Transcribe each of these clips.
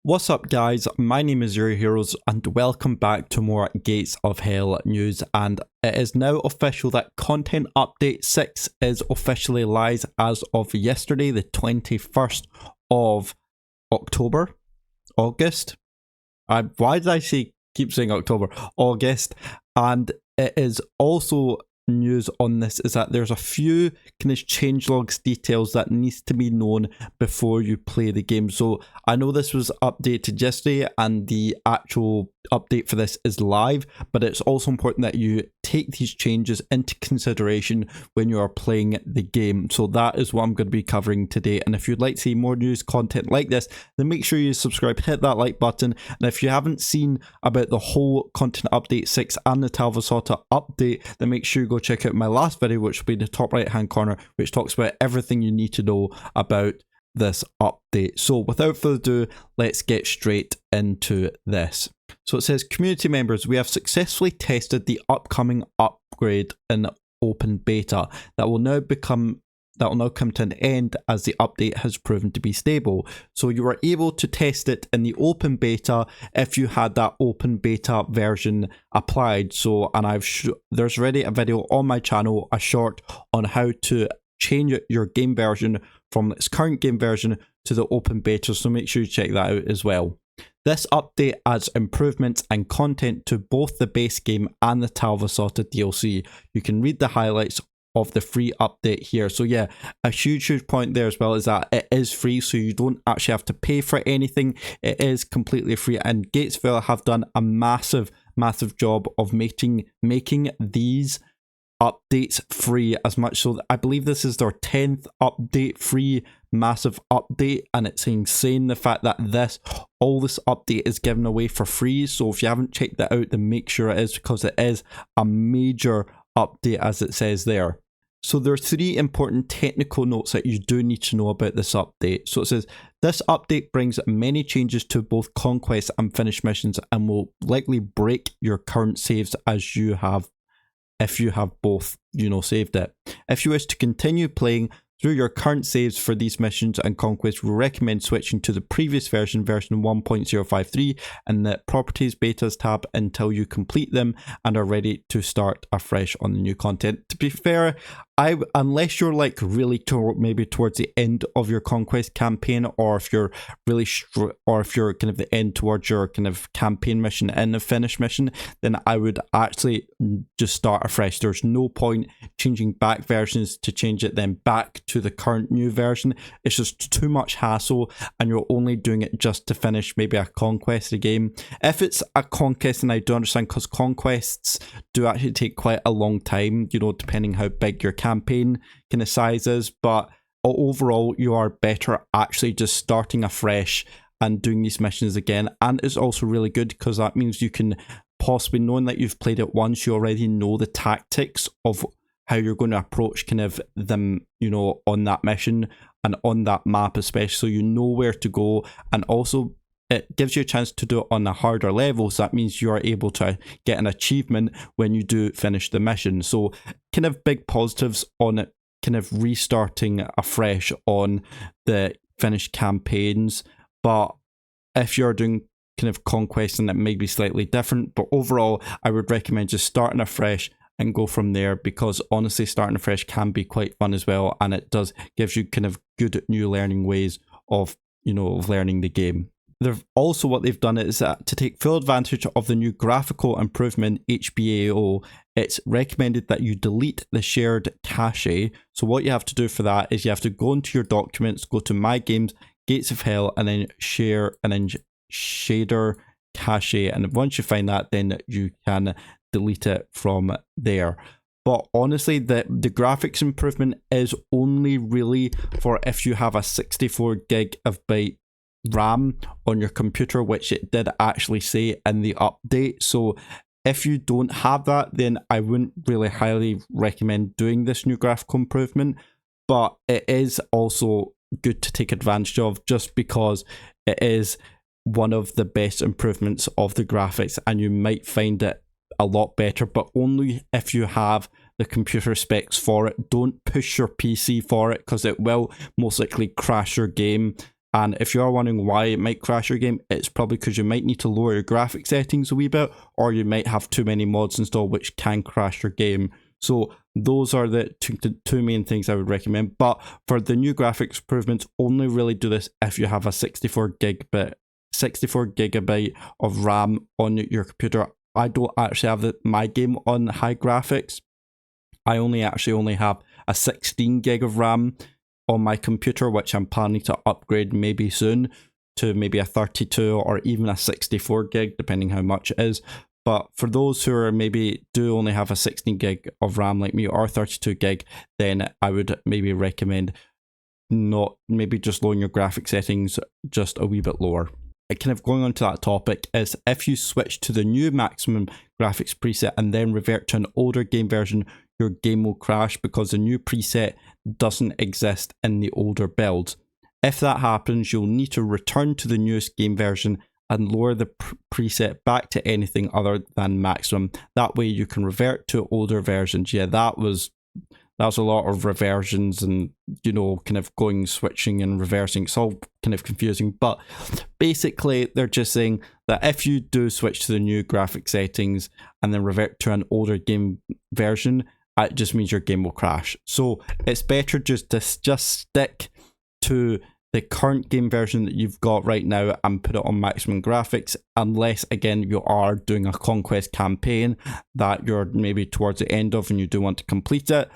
What's up guys, my name is Your Heroes and welcome back to more Gates of Hell news, and it is now official that Content Update 6 is officially live as of yesterday, the 21st of August. Why did I keep saying October? August. And it is also news on this is that there's a few kind of changelogs details that needs to be known before you play the game. So I know this was updated yesterday and the actual update for this is live, but it's also important that you take these changes into consideration when you are playing the game. So that is what I'm going to be covering today, and if you'd like to see more news content like this, then make sure you subscribe, hit that like button, and if you haven't seen about the whole Content Update 6 and the TALIVSOTA update, then make sure you go check out my last video, which will be in the top right hand corner, which talks about everything you need to know about this update. So without further ado, let's get straight into this. So it says, community members, we have successfully tested the upcoming upgrade in open beta that will now come to an end as the update has proven to be stable. So you were able to test it in the open beta if you had that open beta version applied. So, and there's already a video on my channel, a short on how to change your game version from its current game version to the open beta, so make sure you check that out as well. This update adds improvements and content to both the base game and the TALIVSOTA DLC. You can read the highlights of the free update here. So yeah, a huge point there as well is that it is free, so you don't actually have to pay for anything. It is completely free, and Gatesville have done a massive job of making these updates free, as much so that I believe this is their 10th update, free massive update, and it's insane the fact that all this update is given away for free. So if you haven't checked that out, then make sure it is, because it is a major update as it says there. So there are 3 important technical notes that you do need to know about this update. So it says, this update brings many changes to both conquest and finish missions and will likely break your current saves as you have if you have both, saved it. If you wish to continue playing through your current saves for these missions and conquests, we recommend switching to the previous version 1.053, and the properties betas tab until you complete them and are ready to start afresh on the new content. To be fair, unless you're like really maybe towards the end of your conquest campaign, or if you're kind of the end towards your kind of campaign mission and the finish mission, then I would actually just start afresh. There's no point changing back versions to change it then back to the current new version. It's just too much hassle, and you're only doing it just to finish maybe a conquest a game. If it's a conquest, and I do understand, because conquests do actually take quite a long time, depending how big your campaign kind of size is, but overall you are better actually just starting afresh and doing these missions again. And it's also really good because that means you can possibly, knowing that you've played it once, you already know the tactics of how you're going to approach kind of them, on that mission and on that map especially, so you know where to go. And also it gives you a chance to do it on a harder level, so that means you are able to get an achievement when you do finish the mission. So kind of big positives on it, kind of restarting afresh on the finished campaigns. But if you're doing kind of conquest, and it may be slightly different, but overall I would recommend just starting afresh and go from there, because honestly starting afresh can be quite fun as well, and it gives you kind of good new learning ways of learning the game. What they've done is that to take full advantage of the new graphical improvement HBAO, it's recommended that you delete the shared cache. So what you have to do for that is you have to go into your documents, go to My Games, Gates of Hell, and then share, and then shader cache. And once you find that, then you can delete it from there. But honestly, the graphics improvement is only really for if you have a 64 gig of byte RAM on your computer, which it did actually say in the update. So if you don't have that, then I wouldn't really highly recommend doing this new graphical improvement, but it is also good to take advantage of, just because it is one of the best improvements of the graphics, and you might find it a lot better, but only if you have the computer specs for it. Don't push your PC for it, because it will most likely crash your game, And if you are wondering why it might crash your game, it's probably because you might need to lower your graphic settings a wee bit, or you might have too many mods installed which can crash your game. So those are the two main things I would recommend. But for the new graphics improvements, only really do this if you have a 64 gigabyte of RAM on your computer. I don't actually have my game on high graphics. I only have a 16 gig of RAM on my computer, which I'm planning to upgrade maybe soon to maybe a 32 or even a 64 gig, depending how much it is. But for those who are maybe do only have a 16 gig of RAM like me, or 32 gig, then I would maybe recommend maybe just lowering your graphic settings just a wee bit lower. Kind of going on to that topic is if you switch to the new maximum graphics preset and then revert to an older game version, your game will crash because the new preset doesn't exist in the older builds. If that happens, you'll need to return to the newest game version and lower the preset back to anything other than maximum. That way you can revert to older versions. Yeah, that was a lot of reversions and, you know, kind of switching and reversing. It's all kind of confusing, but basically they're just saying that if you do switch to the new graphic settings and then revert to an older game version, it just means your game will crash. So it's better just to stick to the current game version that you've got right now and put it on maximum graphics, unless again you are doing a conquest campaign that you're maybe towards the end of and you do want to complete it.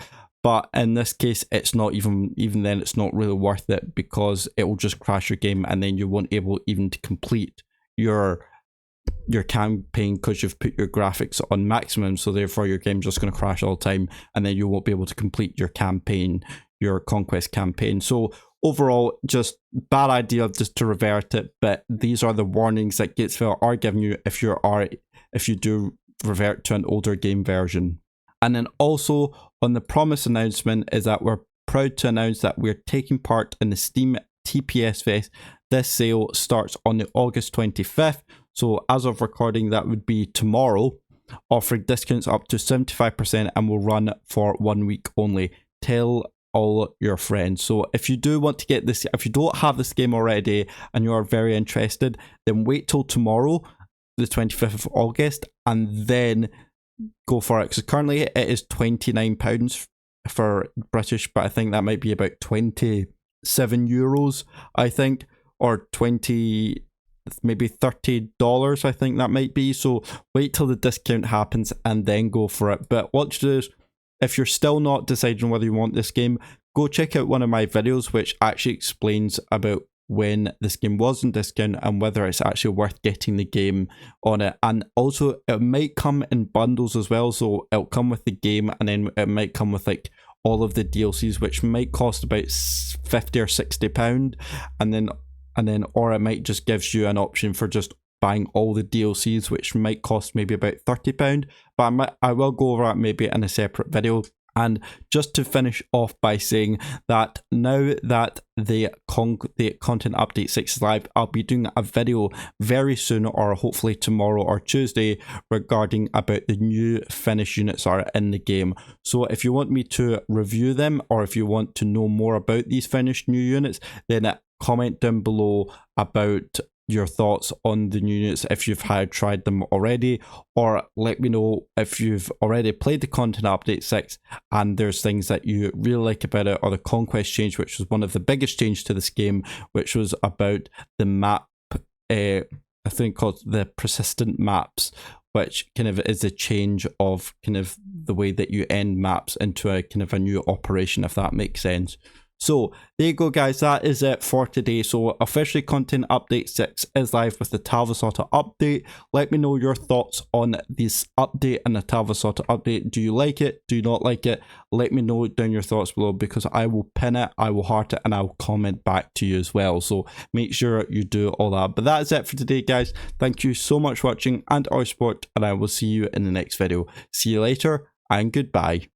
But in this case, it's not even then, it's not really worth it, because it will just crash your game and then you won't able even to complete your campaign because you've put your graphics on maximum. So therefore your game's just going to crash all the time and then you won't be able to complete your campaign, your conquest campaign. So overall, just bad idea just to revert it. But these are the warnings that Gatesville are giving you if you do revert to an older game version. And then also on the promise announcement is that we're proud to announce that we're taking part in the Steam TPS Fest. This sale starts on the August 25th. So as of recording, that would be tomorrow, offering discounts up to 75% and will run for 1 week only. Tell all your friends. So if you do want to get this, if you don't have this game already and you are very interested, then wait till tomorrow, the 25th of August, and then go for it, because currently it is £29 for British, but I think that might be about €27, I think, or maybe $30, I think that might be. So wait till the discount happens and then go for it. But what to do is, if you're still not deciding whether you want this game, go check out one of my videos which actually explains about when this game was in discount and whether it's actually worth getting the game on it. And also it might come in bundles as well, so it'll come with the game and then it might come with like all of the DLCs, which might cost about £50 or £60, and then or it might just gives you an option for just buying all the DLCs, which might cost maybe about £30, but I will go over that maybe in a separate video. And just to finish off by saying that now that the content update 6 is live, I'll be doing a video very soon, or hopefully tomorrow or Tuesday, regarding about the new finished units are in the game. So if you want me to review them, or if you want to know more about these finished new units, then comment down below about your thoughts on the new units if you've tried them already, or let me know if you've already played the content update 6 and there's things that you really like about it, or the conquest change, which was one of the biggest changes to this game, which was about the map, I think called the persistent maps, which kind of is a change of kind of the way that you end maps into a kind of a new operation, if that makes sense. So there you go, guys, that is it for today. So officially content update 6 is live with the TALIVSOTA update. Let me know your thoughts on this update and the TALIVSOTA update. Do you like it? Do you not like it? Let me know down your thoughts below, because I will pin it, I will heart it, and I'll comment back to you as well. So make sure you do all that. But that is it for today, guys. Thank you so much for watching and our support, and I will see you in the next video. See you later and goodbye.